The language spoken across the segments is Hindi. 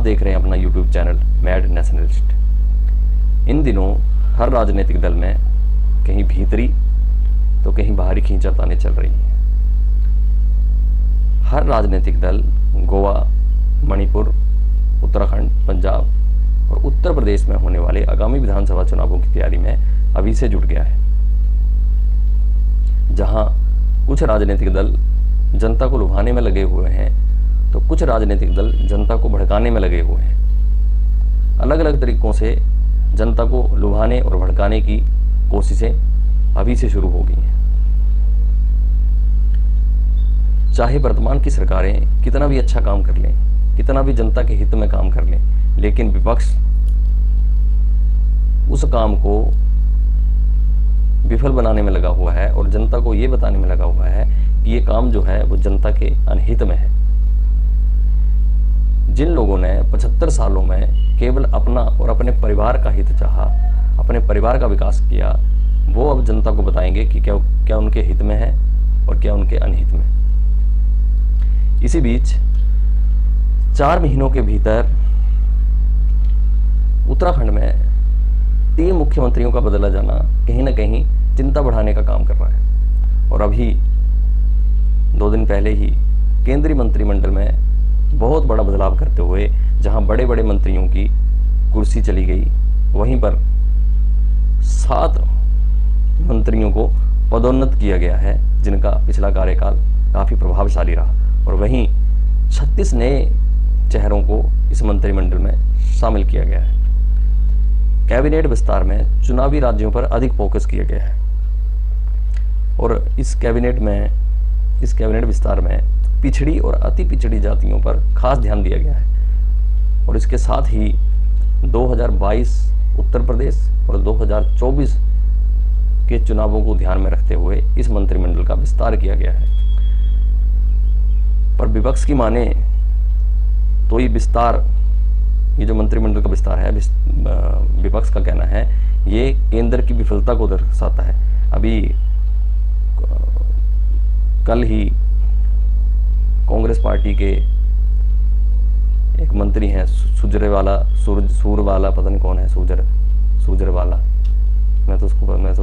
देख रहे हैं अपना यूट्यूब चैनल मैड नेशनलिस्ट। इन दिनों हर राजनीतिक दल में कहीं भीतरी तो कहीं बाहरी खींचाताने चल रही हैं। हर राजनीतिक दल गोवा, मणिपुर, उत्तराखंड, पंजाब और उत्तर प्रदेश में होने वाले आगामी विधानसभा चुनावों की तैयारी में अभी से जुट गया है, जहां कुछ राजनीतिक दल जनता को लुभाने में लगे हुए हैं तो कुछ राजनीतिक दल जनता को भड़काने में लगे हुए हैं। अलग अलग तरीकों से जनता को लुभाने और भड़काने की कोशिशें अभी से शुरू हो गई हैं। चाहे वर्तमान की सरकारें कितना भी अच्छा काम कर लें, कितना भी जनता के हित में काम कर लें, लेकिन विपक्ष उस काम को विफल बनाने में लगा हुआ है और जनता को ये बताने में लगा हुआ है कि ये काम जो है वो जनता के अनहित में है। जिन लोगों ने 75 सालों में केवल अपना और अपने परिवार का हित चाहा, अपने परिवार का विकास किया, वो अब जनता को बताएंगे कि क्या उनके हित में है और क्या उनके अनहित में। इसी बीच 4 महीनों के भीतर उत्तराखंड में 3 मुख्यमंत्रियों का बदला जाना कहीं ना कहीं चिंता बढ़ाने का काम कर रहा है। और अभी 2 दिन पहले ही केंद्रीय मंत्रिमंडल में बहुत बड़ा बदलाव करते हुए जहां बड़े बड़े मंत्रियों की कुर्सी चली गई, वहीं पर 7 मंत्रियों को पदोन्नत किया गया है, जिनका पिछला कार्यकाल काफ़ी प्रभावशाली रहा। और वहीं 36 नए चेहरों को इस मंत्रिमंडल में शामिल किया गया है। कैबिनेट विस्तार में चुनावी राज्यों पर अधिक फोकस किया गया है और इस कैबिनेट विस्तार में पिछड़ी और अति पिछड़ी जातियों पर खास ध्यान दिया गया है। और इसके साथ ही 2022 उत्तर प्रदेश और 2024 के चुनावों को ध्यान में रखते हुए इस मंत्रिमंडल का विस्तार किया गया है। पर विपक्ष की माने तो ये जो मंत्रिमंडल का विस्तार है, विपक्ष का कहना है ये केंद्र की विफलता को दर्शाता है। अभी कल ही कांग्रेस पार्टी के एक मंत्री हैं सूरजवाला, पता नहीं कौन है, सूरजवाला, मैं तो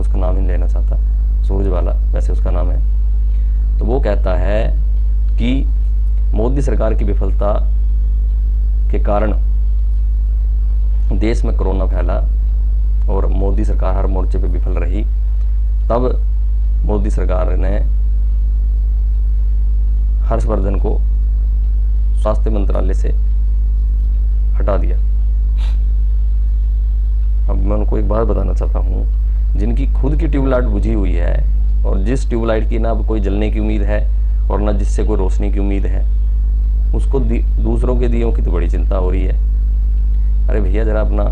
उसका नाम ही लेना चाहता, सूरजवाला वैसे उसका नाम है। तो वो कहता है कि मोदी सरकार की विफलता के कारण देश में कोरोना फैला और मोदी सरकार हर मोर्चे पे विफल रही। तब मोदी सरकार ने हर्षवर्धन को स्वास्थ्य मंत्रालय से हटा दिया। अब मैं उनको एक बात बताना चाहता हूँ, जिनकी खुद की ट्यूबलाइट बुझी हुई है और जिस ट्यूबलाइट की ना अब कोई जलने की उम्मीद है और ना जिससे कोई रोशनी की उम्मीद है, उसको दूसरों के दियों की तो बड़ी चिंता हो रही है। अरे भैया जरा अपना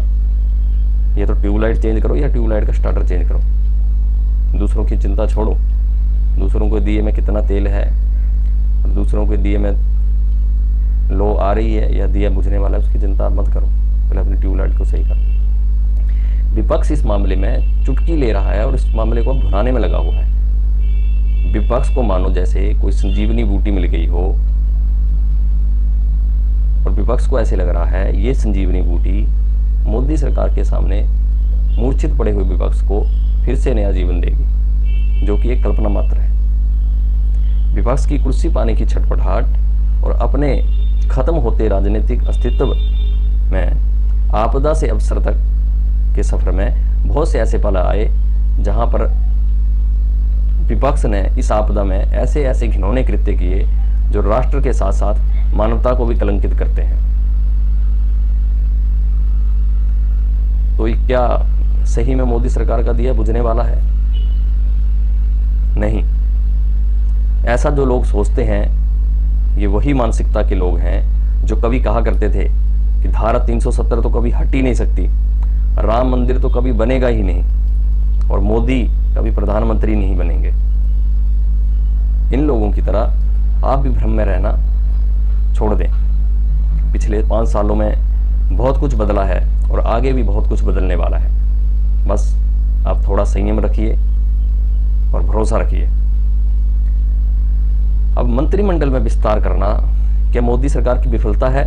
ये तो ट्यूबलाइट चेंज करो या ट्यूबलाइट का स्टार्टर चेंज करो। दूसरों की चिंता छोड़ो, दूसरों को दिए में कितना तेल है और दूसरों के दिए में लो आ रही है या दिया बुझने वाला है, उसकी चिंता मत करो, पहले अपनी ट्यूबलाइट को सही करो। विपक्ष इस मामले में चुटकी ले रहा है और इस मामले को भुनाने में लगा हुआ है। विपक्ष को मानो जैसे कोई संजीवनी बूटी मिल गई हो और विपक्ष को ऐसे लग रहा है ये संजीवनी बूटी मोदी सरकार के सामने मूर्छित पड़े हुए विपक्ष को फिर से नया जीवन देगी, जो कि एक कल्पना मात्र है। विपक्ष की कुर्सी पाने की छटपटाहट और अपने खत्म होते राजनीतिक अस्तित्व में आपदा से अवसर तक के सफर में बहुत से ऐसे पल आए जहां पर विपक्ष ने इस आपदा में ऐसे ऐसे घिनौने कृत्य किए जो राष्ट्र के साथ साथ मानवता को भी कलंकित करते हैं। तो ये क्या सही में मोदी सरकार का दिया बुझने वाला है? नहीं। ऐसा जो लोग सोचते हैं ये वही मानसिकता के लोग हैं जो कभी कहा करते थे कि धारा 370 तो कभी हट ही नहीं सकती, राम मंदिर तो कभी बनेगा ही नहीं और मोदी कभी प्रधानमंत्री नहीं बनेंगे। इन लोगों की तरह आप भी भ्रम में रहना छोड़ दें। पिछले 5 सालों में बहुत कुछ बदला है और आगे भी बहुत कुछ बदलने वाला है। बस आप थोड़ा संयम रखिए और भरोसा रखिए। अब मंत्रिमंडल में विस्तार करना क्या मोदी सरकार की विफलता है?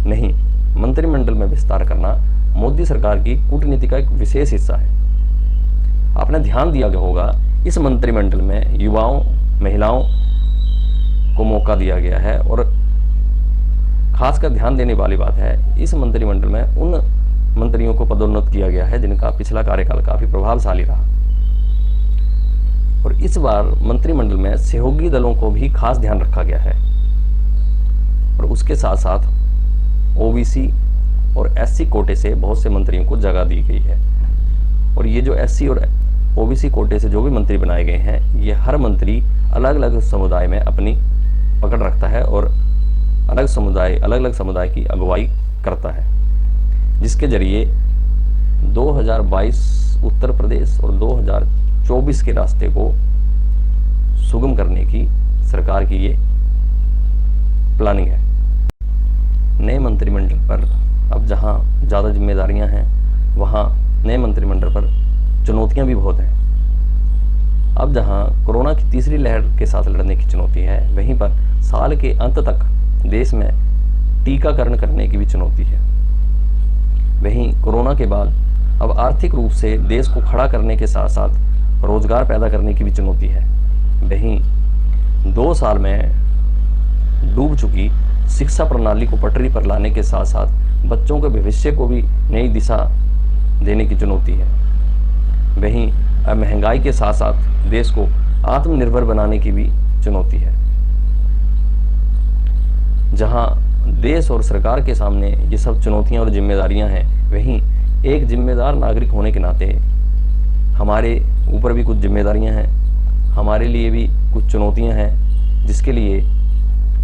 नहीं, मंत्रिमंडल में विस्तार करना मोदी सरकार की कूटनीति का एक विशेष हिस्सा है। आपने ध्यान दिया होगा, इस मंत्रिमंडल में युवाओं, महिलाओं को मौका दिया गया है और खासकर ध्यान देने वाली बात है, इस मंत्रिमंडल में उन मंत्रियों को पदोन्नत किया गया है जिनका पिछला कार्यकाल काफी प्रभावशाली रहा। और इस बार मंत्रिमंडल में सहयोगी दलों को भी खास ध्यान रखा गया है और उसके साथ साथ ओबीसी और एससी कोटे से बहुत से मंत्रियों को जगह दी गई है। और ये जो एससी और ओबीसी कोटे से जो भी मंत्री बनाए गए हैं, ये हर मंत्री अलग अलग समुदाय में अपनी पकड़ रखता है और अलग अलग समुदाय की अगुवाई करता है, जिसके जरिए 2022 उत्तर प्रदेश और 2024 के रास्ते को सुगम करने की सरकार की ये प्लानिंग है। नए मंत्रिमंडल पर अब जहां ज़्यादा जिम्मेदारियां हैं, वहां नए मंत्रिमंडल पर चुनौतियां भी बहुत हैं। अब जहां कोरोना की तीसरी लहर के साथ लड़ने की चुनौती है, वहीं पर साल के अंत तक देश में टीकाकरण करने की भी चुनौती है। वहीं कोरोना के बाद अब आर्थिक रूप से देश को खड़ा करने के साथ साथ रोजगार पैदा करने की भी चुनौती है। वहीं 2 साल में डूब चुकी शिक्षा प्रणाली को पटरी पर लाने के साथ साथ बच्चों के भविष्य को भी नई दिशा देने की चुनौती है। वहीं अब महंगाई के साथ साथ देश को आत्मनिर्भर बनाने की भी चुनौती है। जहां देश और सरकार के सामने ये सब चुनौतियां और जिम्मेदारियां हैं, वहीं एक जिम्मेदार नागरिक होने के नाते हमारे ऊपर भी कुछ जिम्मेदारियां हैं, हमारे लिए भी कुछ चुनौतियां हैं, जिसके लिए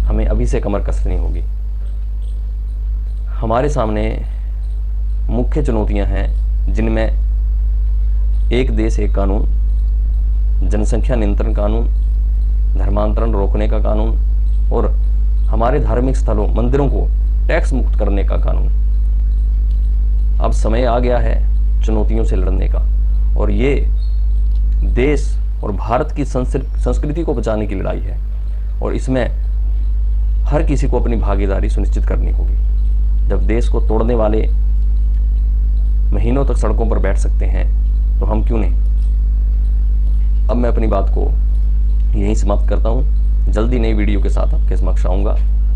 हमें अभी से कमर कसनी होगी। हमारे सामने मुख्य चुनौतियां हैं, जिनमें एक देश एक कानून, जनसंख्या नियंत्रण कानून, धर्मांतरण रोकने का कानून और हमारे धार्मिक स्थलों, मंदिरों को टैक्स मुक्त करने का कानून। अब समय आ गया है चुनौतियों से लड़ने का, और ये देश और भारत की संस्कृति को बचाने की लड़ाई है, और इसमें हर किसी को अपनी भागीदारी सुनिश्चित करनी होगी। जब देश को तोड़ने वाले महीनों तक सड़कों पर बैठ सकते हैं, तो हम क्यों नहीं। अब मैं अपनी बात को यहीं समाप्त करता हूँ। जल्दी नई वीडियो के साथ आपके समक्ष आऊँगा।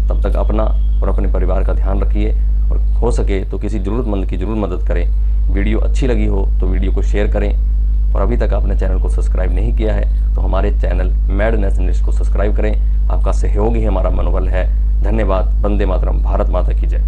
तब तक अपना और अपने परिवार का ध्यान रखिए, और हो सके तो किसी ज़रूरतमंद की ज़रूर मदद करें। वीडियो अच्छी लगी हो तो वीडियो को शेयर करें, और अभी तक आपने चैनल को सब्सक्राइब नहीं किया है तो हमारे चैनल मैड नेशनलिस्ट को सब्सक्राइब करें। आपका सहयोग ही हमारा मनोबल है। धन्यवाद। वंदे मातरम। भारत माता की जय।